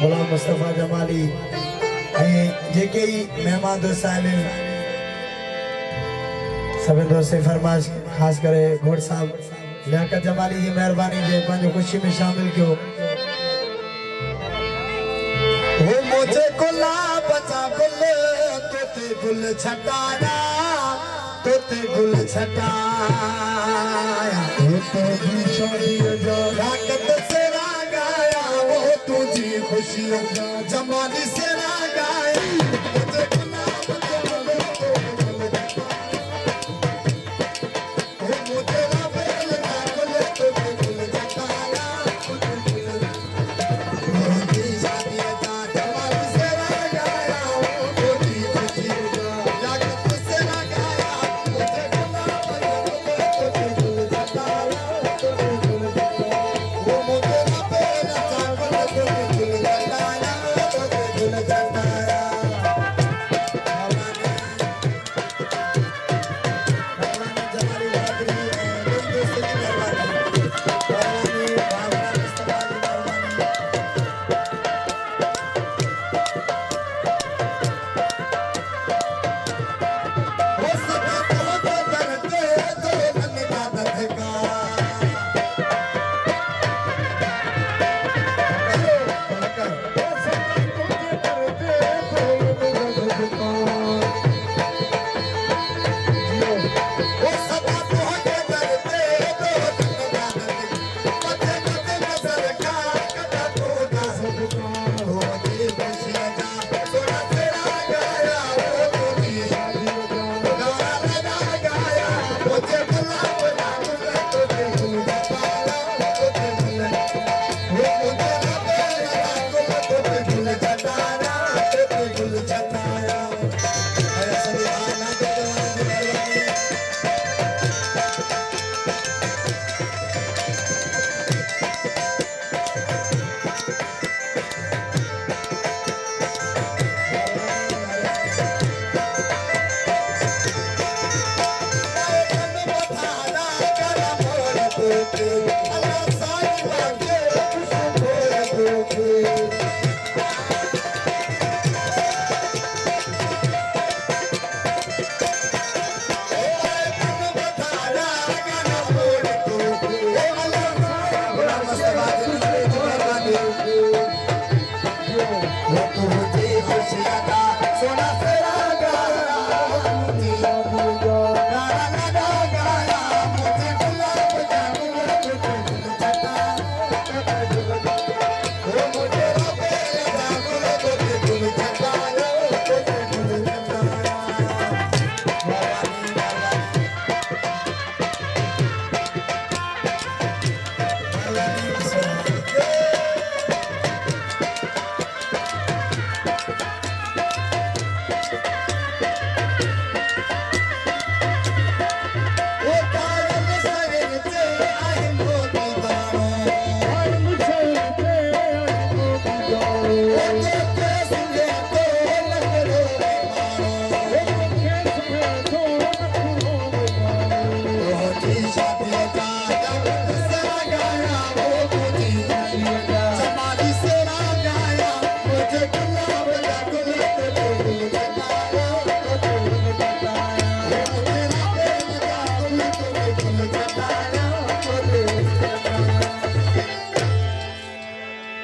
गुलाम मुस्तफा जमाली जेके मेहमान दोस्त आए सभी दोस्त फरमाइश खास करे घोड़ साहब लियाकत जमाली जी मेहरबानी जे पंहिंजो खुशी में शामिल कियो। वो मुझे गुलाब जा गुल तोते गुल छटाया तोते गुल छटाया तो भी शादी जा लियाकत से गाया वो तुझी खुशियों का जमाली से